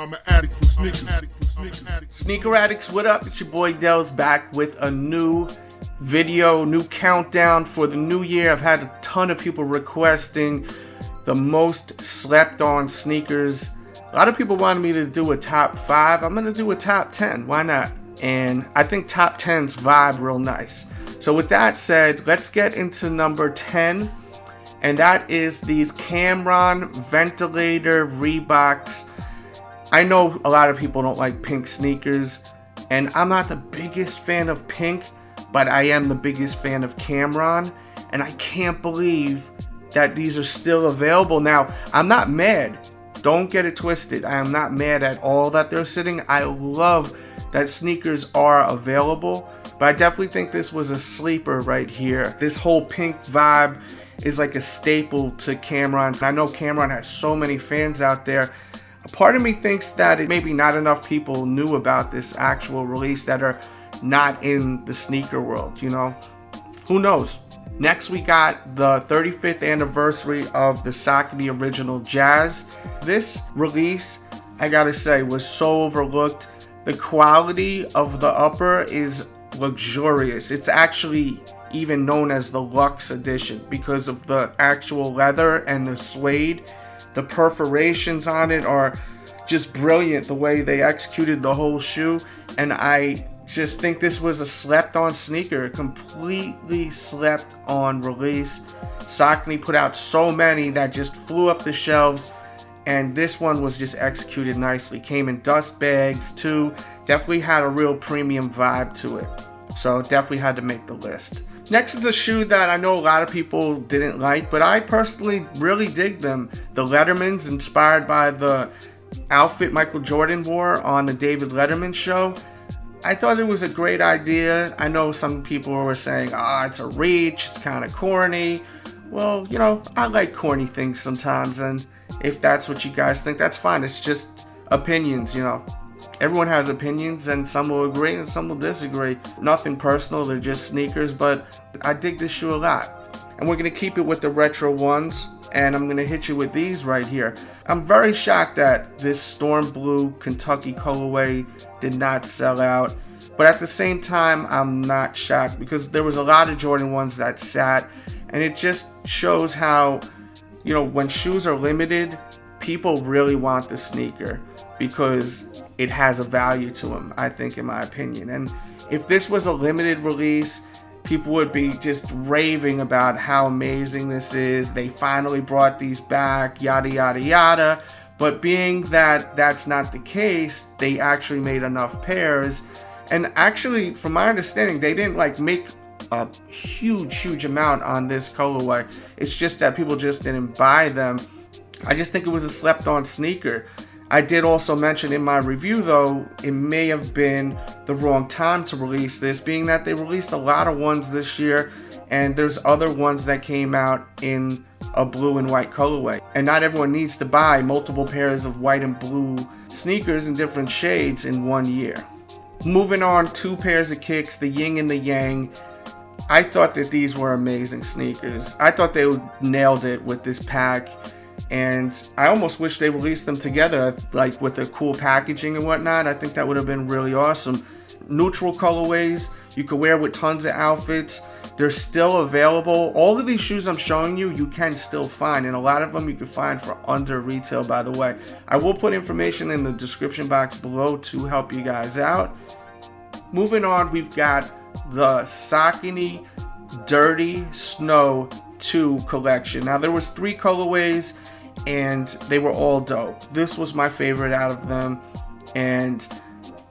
I'm an addict for sneakers. Sneaker addicts, what up? It's your boy Dells back with a new video, new countdown for the new year. I've had a ton of people requesting the most slept on sneakers. A lot of people wanted me to do a top 5. I'm gonna do a top 10. Why not? And I think top 10s vibe real nice. So with that said, let's get into number 10. And that is these Cameron ventilator Reeboks. I know a lot of people don't like pink sneakers, and I'm not the biggest fan of pink, but I am the biggest fan of Cameron, and I can't believe that these are still available. Now, I'm not mad. Don't get it twisted. I am not mad at all that they're sitting. I love that sneakers are available, but I definitely think this was a sleeper right here. This whole pink vibe is like a staple to Cameron. I know Cameron has so many fans out there. A part of me thinks that maybe not enough people knew about this actual release that are not in the sneaker world, you know? Who knows? Next, we got the 35th anniversary of the Saucony Original Jazz. This release, I gotta say, was so overlooked. The quality of the upper is luxurious. It's actually even known as the Luxe Edition because of the actual leather and the suede. The perforations on it are just brilliant, the way they executed the whole shoe. And I just think this was a slept on sneaker, completely slept on release. Saucony put out so many that just flew up the shelves, and this one was just executed nicely. Came in dust bags too. Definitely had a real premium vibe to it. So definitely had to make the list. Next is a shoe that I know a lot of people didn't like, but I personally really dig them. The Lettermans, inspired by the outfit Michael Jordan wore on the David Letterman show. I thought it was a great idea. I know some people were saying, it's a reach, it's kind of corny. Well, you know, I like corny things sometimes, and if that's what you guys think, that's fine. It's just opinions, you know. Everyone has opinions, and some will agree and some will disagree. Nothing personal, they're just sneakers, but I dig this shoe a lot. And we're going to keep it with the retro ones, and I'm going to hit you with these right here. I'm very shocked that this Storm Blue Kentucky colorway did not sell out, but at the same time, I'm not shocked because there was a lot of Jordan ones that sat, and it just shows how, you know, when shoes are limited, people really want the sneaker because it has a value to them, I think, in my opinion. And if this was a limited release, people would be just raving about how amazing this is. They finally brought these back, yada, yada, yada. But being that that's not the case, they actually made enough pairs. And actually, from my understanding, they didn't like make a huge amount on this colorway. It's just that people just didn't buy them. I just think it was a slept on sneaker. I did also mention in my review, though, it may have been the wrong time to release this, being that they released a lot of ones this year, and there's other ones that came out in a blue and white colorway. And not everyone needs to buy multiple pairs of white and blue sneakers in different shades in 1 year. Moving on, 2 pairs of kicks, the yin and the yang. I thought that these were amazing sneakers. I thought they nailed it with this pack. And I almost wish they released them together, like with the cool packaging and whatnot. I think that would have been really awesome. Neutral colorways, you could wear with tons of outfits. They're still available. All of these shoes I'm showing you, you can still find, and a lot of them you can find for under retail, by the way. I will put information in the description box below to help you guys out. Moving on, we've got the Saucony Dirty Snow 2 collection. Now, there was 3 colorways, and they were all dope. This was my favorite out of them, and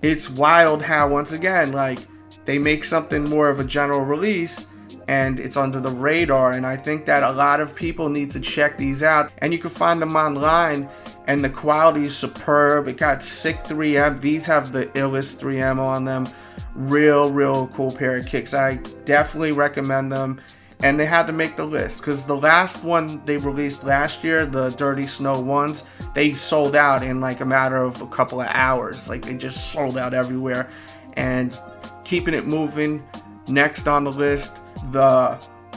it's wild how, once again, like, they make something more of a general release and it's under the radar, and I think that a lot of people need to check these out, and you can find them online, and the quality is superb. It got sick 3M. These have the illest 3M on them. Real cool pair of kicks. I definitely recommend them. And they had to make the list because the last one they released last year, the Dirty Snow ones, they sold out in like a matter of a couple of hours. Like, they just sold out everywhere. And keeping it moving, next on the list,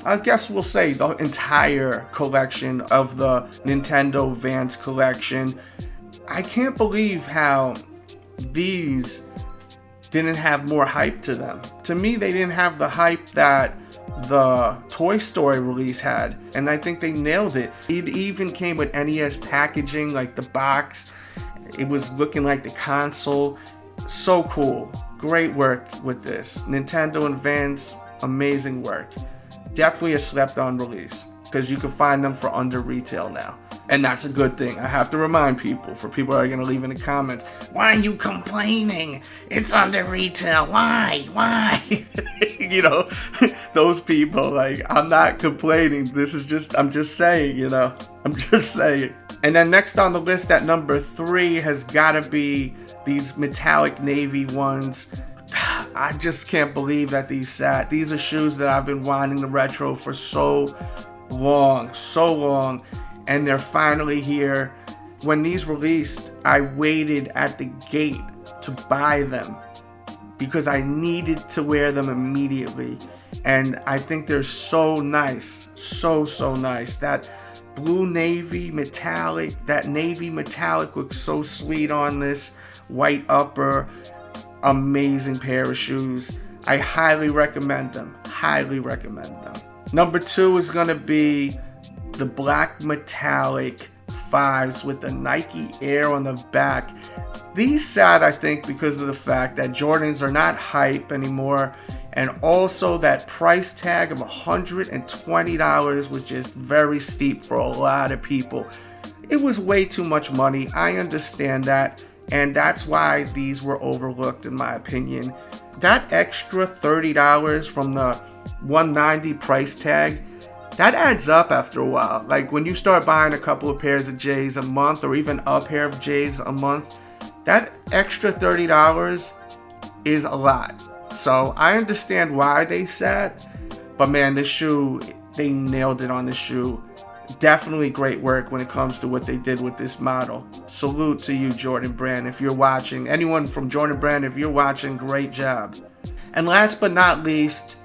I guess we'll say the entire collection of the Nintendo Vans collection. I can't believe how these didn't have more hype to them. To me, they didn't have the hype that the Toy Story release had, and I think they nailed it. It even came with NES packaging, like the box. It was looking like the console. So cool. Great work with this. Nintendo and Vance, amazing work. Definitely a slept on release, because you can find them for under retail now. And that's a good thing. I have to remind people, for people that are going to leave in the comments, why are you complaining? It's under retail. Why? You know, those people, like, I'm not complaining. I'm just saying, you know. I'm just saying. And then next on the list at number 3 has got to be these metallic navy ones. I just can't believe that these are shoes that I've been wanting to retro for so long. And they're finally here. When these released, I waited at the gate to buy them because I needed to wear them immediately. And I think they're so nice. So nice. That blue navy metallic, that navy metallic looks so sweet on this white upper. Amazing pair of shoes. I highly recommend them. Number 2 is going to be the black metallic 5s with the Nike Air on the back. These sat, I think, because of the fact that Jordans are not hype anymore, and also that price tag of $120 was just very steep for a lot of people. It was way too much money. I understand that, and that's why these were overlooked in my opinion. That extra $30 from the $190 price tag, that adds up after a while. Like when you start buying a couple of pairs of J's a month, or even a pair of J's a month, that extra $30 is a lot. So I understand why they sat, but man, this shoe, they nailed it on this shoe. Definitely great work when it comes to what they did with this model. Salute to you, Jordan Brand, if you're watching. Anyone from Jordan Brand, if you're watching, great job. And last but not least,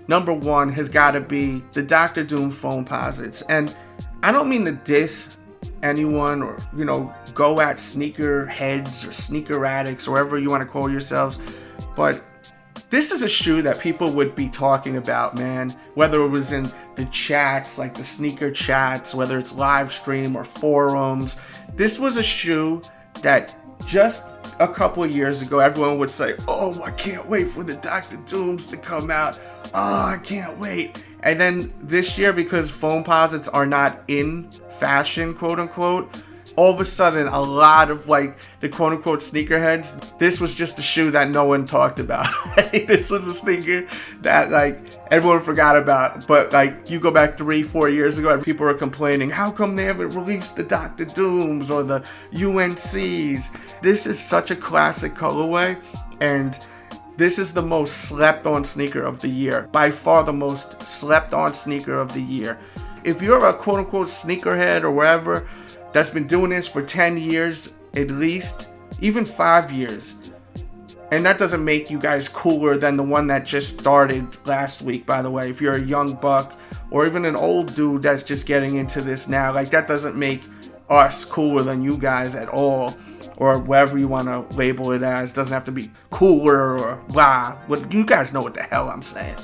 number 1 has got to be the Dr. Doom Foamposites. And I don't mean to diss anyone or, you know, go at sneaker heads or sneaker addicts or whatever you want to call yourselves, but this is a shoe that people would be talking about, man. Whether it was in the chats, like the sneaker chats, whether it's live stream or forums. This was a shoe that just a couple of years ago, everyone would say, oh, I can't wait for the Dr. Dooms to come out. Oh, I can't wait. And then this year, because Foamposites are not in fashion, quote unquote, all of a sudden, a lot of like the quote unquote sneakerheads, this was just a shoe that no one talked about. This was a sneaker that like everyone forgot about. But like you go back 3-4 years ago, people were complaining, how come they haven't released the Dr. Dooms or the UNCs? This is such a classic colorway, and this is the most slept on sneaker of the year. By far the most slept on sneaker of the year. If you're a quote unquote sneakerhead or wherever that's been doing this for 10 years at least, even 5 years, and that doesn't make you guys cooler than the one that just started last week, by the way. If you're a young buck or even an old dude that's just getting into this now, like that doesn't make us cooler than you guys at all, or whatever you want to label it as. Doesn't have to be cooler or blah. But you guys know what the hell I'm saying.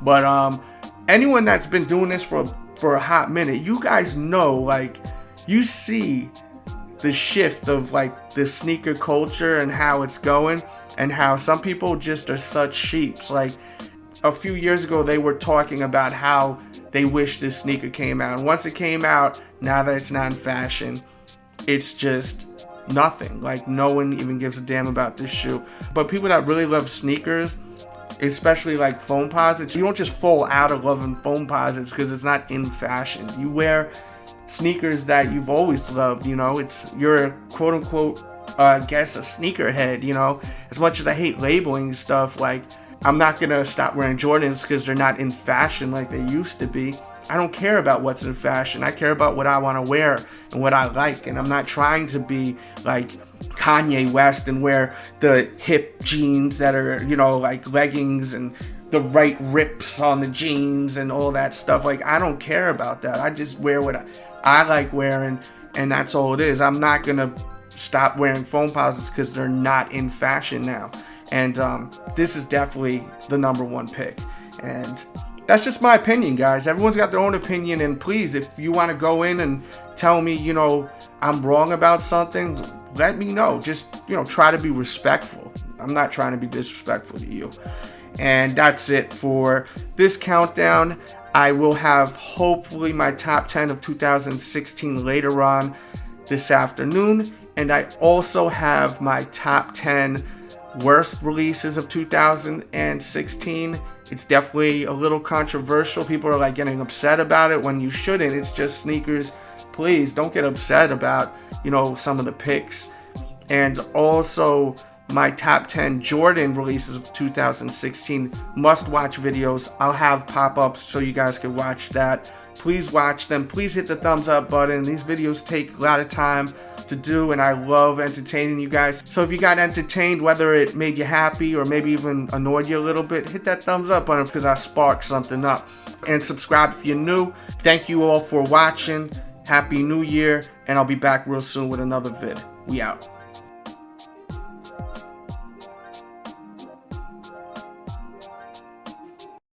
But anyone that's been doing this for a hot minute, you guys know, like, you see the shift of like the sneaker culture and how it's going, and how some people just are such sheeps. Like a few years ago, they were talking about how they wish this sneaker came out. And once it came out, now that it's not in fashion, it's just nothing. Like no one even gives a damn about this shoe. But people that really love sneakers, especially like Foamposites, you don't just fall out of loving Foamposites because it's not in fashion. You wear sneakers that you've always loved, you know. You're a quote unquote I guess a sneakerhead, you know. As much as I hate labeling stuff, like I'm not gonna stop wearing Jordans because they're not in fashion like they used to be. I don't care about what's in fashion. I care about what I want to wear and what I like. And I'm not trying to be like Kanye West and wear the hip jeans that are, you know, like leggings and the right rips on the jeans and all that stuff. Like, I don't care about that. I just wear what I like wearing, and that's all it is. I'm not gonna stop wearing Foamposites because they're not in fashion now. And this is definitely the #1 pick. And that's just my opinion, guys. Everyone's got their own opinion, and please, if you want to go in and tell me, you know, I'm wrong about something, let me know. Just, you know, try to be respectful. I'm not trying to be disrespectful to you. And that's it for this countdown. I will have hopefully my top 10 of 2016 later on this afternoon, and I also have my top 10 worst releases of 2016. It's definitely a little controversial. People are like getting upset about it when you shouldn't. It's just sneakers. Please don't get upset about, you know, some of the picks. And also my top 10 Jordan releases of 2016 must-watch videos. I'll have pop-ups so you guys can watch that. Please watch them. Please hit the thumbs up button. These videos take a lot of time to do, and I love entertaining you guys. So if you got entertained, whether it made you happy or maybe even annoyed you a little bit, hit that thumbs up button because I sparked something up. And subscribe if you're new. Thank you all for watching. Happy New Year, and I'll be back real soon with another vid. We out.